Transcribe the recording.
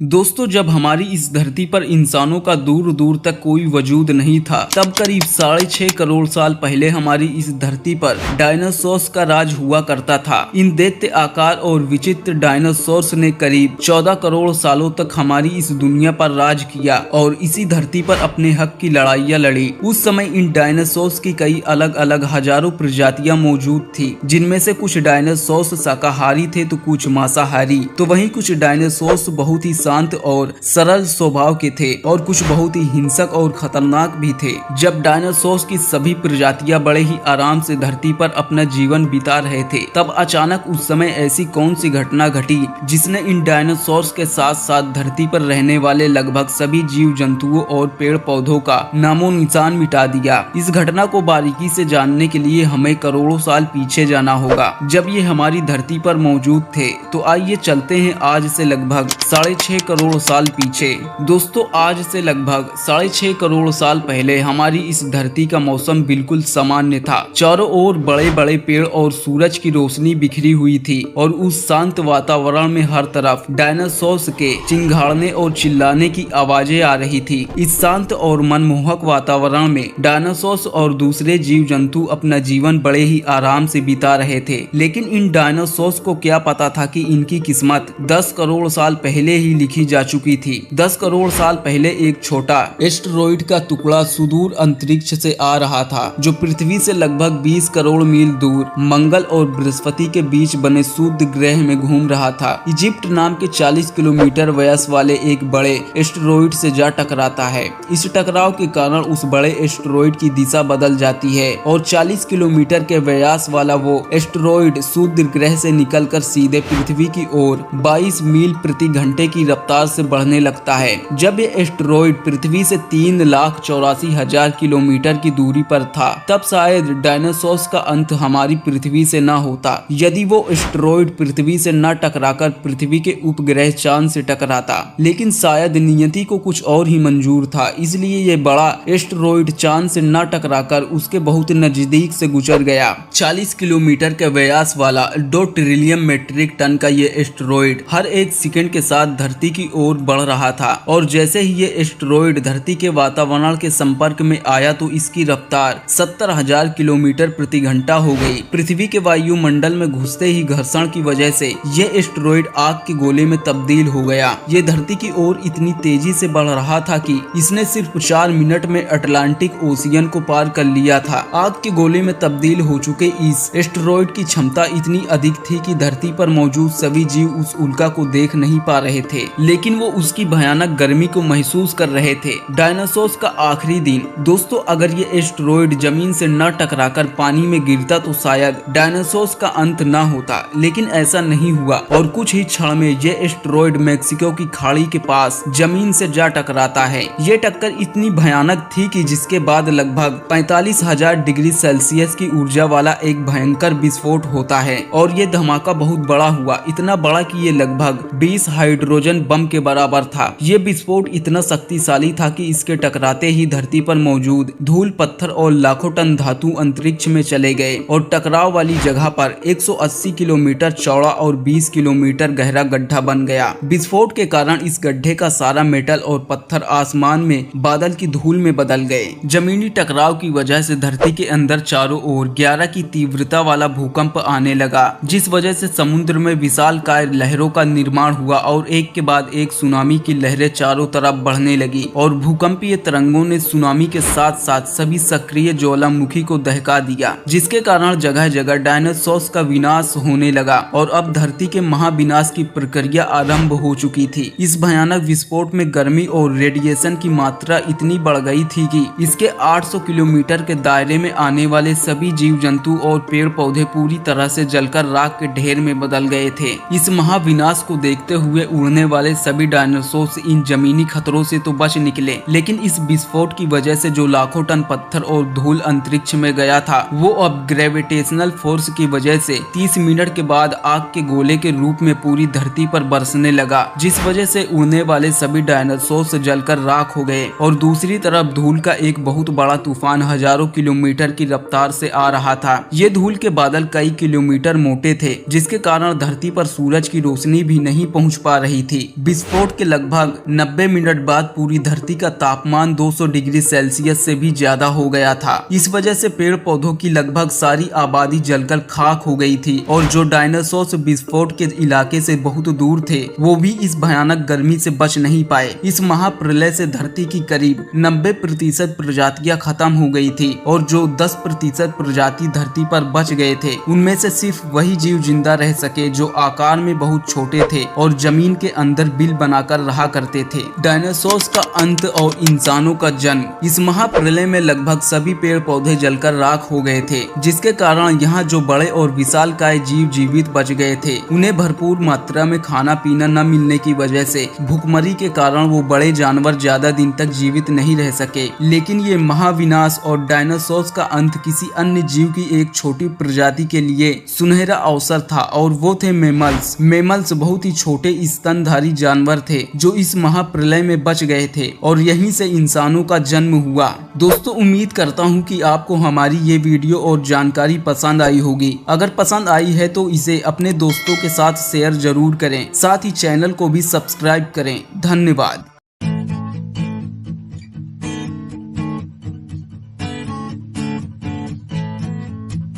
दोस्तों, जब हमारी इस धरती पर इंसानों का दूर दूर तक कोई वजूद नहीं था, तब करीब 6.5 करोड़ साल पहले हमारी इस धरती पर डायनासोर्स का राज हुआ करता था। इन दैत्य आकार और विचित्र डायनासोर्स ने करीब 14 करोड़ सालों तक हमारी इस दुनिया पर राज किया और इसी धरती पर अपने हक की लड़ाइयाँ लड़ी। उस समय इन डायनासोर्स की कई अलग अलग हजारों प्रजातियां मौजूद थी, जिनमें से कुछ डायनासोर्स शाकाहारी थे तो कुछ मांसाहारी। तो वहीं कुछ डायनासोर्स बहुत ही शांत और सरल स्वभाव के थे और कुछ बहुत ही हिंसक और खतरनाक भी थे। जब डायनासोर्स की सभी प्रजातियां बड़े ही आराम से धरती पर अपना जीवन बिता रहे थे, तब अचानक उस समय ऐसी कौन सी घटना घटी जिसने इन डायनासोर्स के साथ साथ धरती पर रहने वाले लगभग सभी जीव जंतुओं और पेड़ पौधों का नामो निशान मिटा दिया। इस घटना को बारीकी से जानने के लिए हमें करोड़ों साल पीछे जाना होगा, जब ये हमारी धरती पर मौजूद थे। तो आइए चलते हैं आज से लगभग 6.5 करोड़ साल पीछे। दोस्तों, आज से लगभग 6.5 करोड़ साल पहले हमारी इस धरती का मौसम बिल्कुल सामान्य था। चारों ओर बड़े बड़े पेड़ और सूरज की रोशनी बिखरी हुई थी और उस शांत वातावरण में हर तरफ डायनासोर्स के चिंघाड़ने और चिल्लाने की आवाजें आ रही थी। इस शांत और मनमोहक वातावरण में डायनासोर्स और दूसरे जीव जंतु अपना जीवन बड़े ही आराम से बिता रहे थे। लेकिन इन डायनासोर्स को क्या पता था कि इनकी किस्मत 10 करोड़ साल पहले ही लिखी जा चुकी थी। 10 करोड़ साल पहले एक छोटा एस्टेरॉइड का टुकड़ा सुदूर अंतरिक्ष से आ रहा था, जो पृथ्वी से लगभग 20 करोड़ मील दूर मंगल और बृहस्पति के बीच बने शुद्ध ग्रह में घूम रहा था। इजिप्ट नाम के 40 किलोमीटर व्यास वाले एक बड़े एस्टेरॉइड से जा टकराता है। इस टकराव के कारण उस बड़े एस्टेरॉइड की दिशा बदल जाती है और 40 किलोमीटर के व्यास वाला वो एस्टेरॉइड शुद्ध ग्रह से निकलकर सीधे पृथ्वी की ओर 22 मील प्रति घंटे की रफ्तार से बढ़ने लगता है। जब ये एस्टेरॉइड पृथ्वी से 3,84,000 किलोमीटर की दूरी पर था, तब शायद डायनासोर्स का अंत हमारी पृथ्वी से न होता, यदि वो एस्टेरॉइड पृथ्वी से न टकराकर पृथ्वी के उपग्रह चांद से टकराता। लेकिन शायद नियति को कुछ और ही मंजूर था, इसलिए ये बड़ा एस्टेरॉइड चांद से न टकराकर उसके बहुत नजदीक से गुजर गया। 40 किलोमीटर के व्यास वाला 2 ट्रिलियन मीट्रिक टन का ये एस्टेरॉइड हर एक सेकंड के साथ धरती की ओर बढ़ रहा था और जैसे ही ये एस्टेरॉइड धरती के वातावरण के संपर्क में आया तो इसकी रफ्तार 70,000 किलोमीटर प्रति घंटा हो गई। पृथ्वी के वायुमंडल में घुसते ही घर्षण की वजह से ये एस्टेरॉइड आग के गोले में तब्दील हो गया। ये धरती की ओर इतनी तेजी से बढ़ रहा था कि इसने सिर्फ 4 मिनट में अटलांटिक ओशियन को पार कर लिया था। आग के गोले में तब्दील हो चुके इस एस्टेरॉइड की क्षमता इतनी अधिक थी कि धरती पर मौजूद सभी जीव उस उल्का को देख नहीं पा रहे थे, लेकिन वो उसकी भयानक गर्मी को महसूस कर रहे थे। डायनासोर्स का आखिरी दिन। दोस्तों, अगर ये एस्टेरॉइड जमीन से न टकराकर पानी में गिरता तो शायद डायनासोर्स का अंत न होता, लेकिन ऐसा नहीं हुआ और कुछ ही क्षण में ये एस्टेरॉइड मैक्सिको की खाड़ी के पास जमीन से जा टकराता है। ये टक्कर इतनी भयानक थी कि जिसके बाद लगभग 45,000 डिग्री सेल्सियस की ऊर्जा वाला एक भयंकर विस्फोट होता है और ये धमाका बहुत बड़ा हुआ, इतना बड़ा कि ये लगभग 20 हाइड्रोजन बम के बराबर था। ये विस्फोट इतना शक्तिशाली था कि इसके टकराते ही धरती पर मौजूद धूल, पत्थर और लाखों टन धातु अंतरिक्ष में चले गए और टकराव वाली जगह पर 180 किलोमीटर चौड़ा और 20 किलोमीटर गहरा गड्ढा बन गया। विस्फोट के कारण इस गड्ढे का सारा मेटल और पत्थर आसमान में बादल की धूल में बदल गए। जमीनी टकराव की वजह से धरती के अंदर चारों ओर 11 की तीव्रता वाला भूकंप आने लगा, जिस वजह से समुद्र में विशालकाय लहरों का निर्माण हुआ और एक के बाद एक सुनामी की लहरें चारों तरफ बढ़ने लगी और भूकंपीय तरंगों ने सुनामी के साथ साथ सभी सक्रिय ज्वालामुखी को दहका दिया, जिसके कारण जगह जगह डायनासोर्स का विनाश होने लगा और अब धरती के महाविनाश की प्रक्रिया आरंभ हो चुकी थी। इस भयानक विस्फोट में गर्मी और रेडिएशन की मात्रा इतनी बढ़ गई थी कि इसके 800 किलोमीटर के दायरे में आने वाले सभी जीव जंतु और पेड़ पौधे पूरी तरह से जलकर राख के ढेर में बदल गए थे। इस महाविनाश को देखते हुए उड़ने वाले सभी डायनासोर्स इन जमीनी खतरों से तो बच निकले, लेकिन इस विस्फोट की वजह से जो लाखों टन पत्थर और धूल अंतरिक्ष में गया था, वो अब ग्रेविटेशनल फोर्स की वजह से 30 मिनट के बाद आग के गोले के रूप में पूरी धरती पर बरसने लगा, जिस वजह से उड़ने वाले सभी डायनासोर्स जलकर राख हो गए और दूसरी तरफ धूल का एक बहुत बड़ा तूफान हजारों किलोमीटर की रफ्तार से आ रहा था। ये धूल के बादल कई किलोमीटर मोटे थे, जिसके कारण धरती पर सूरज की रोशनी भी नहीं पहुंच पा रही थी। विस्फोट के लगभग 90 मिनट बाद पूरी धरती का तापमान 200 डिग्री सेल्सियस से भी ज्यादा हो गया था। इस वजह से पेड़ पौधों की लगभग सारी आबादी जलकर खाक हो गई थी और जो डायनासोर विस्फोट के इलाके से बहुत दूर थे वो भी इस भयानक गर्मी से बच नहीं पाए। इस महाप्रलय से धरती की करीब 90% प्रजातियां खत्म हो गई थी और जो 10% प्रजाति धरती पर बच गए थे उनमें से सिर्फ वही जीव जिंदा रह सके जो आकार में बहुत छोटे थे और जमीन के अंदर बिल बनाकर रहा करते थे। डायनासोर्स का अंत और इंसानों का जन्म। इस महाप्रलय में लगभग सभी पेड़ पौधे जलकर राख हो गए थे, जिसके कारण यहाँ जो बड़े और विशालकाय जीव जीवित बच गए थे उन्हें भरपूर मात्रा में खाना पीना न मिलने की वजह से भूखमरी के कारण वो बड़े जानवर ज्यादा दिन तक जीवित नहीं रह सके। लेकिन ये महाविनाश और डायनासोर्स का अंत किसी अन्य जीव की एक छोटी प्रजाति के लिए सुनहरा अवसर था और वो थे मैमल्स। मैमल्स बहुत ही छोटे स्तनधारी जानवर थे जो इस महाप्रलय में बच गए थे और यहीं से इंसानों का जन्म हुआ। दोस्तों, उम्मीद करता हूँ कि आपको हमारी ये वीडियो और जानकारी पसंद आई होगी। अगर पसंद आई है तो इसे अपने दोस्तों के साथ शेयर जरूर करें, साथ ही चैनल को भी सब्सक्राइब करें। धन्यवाद।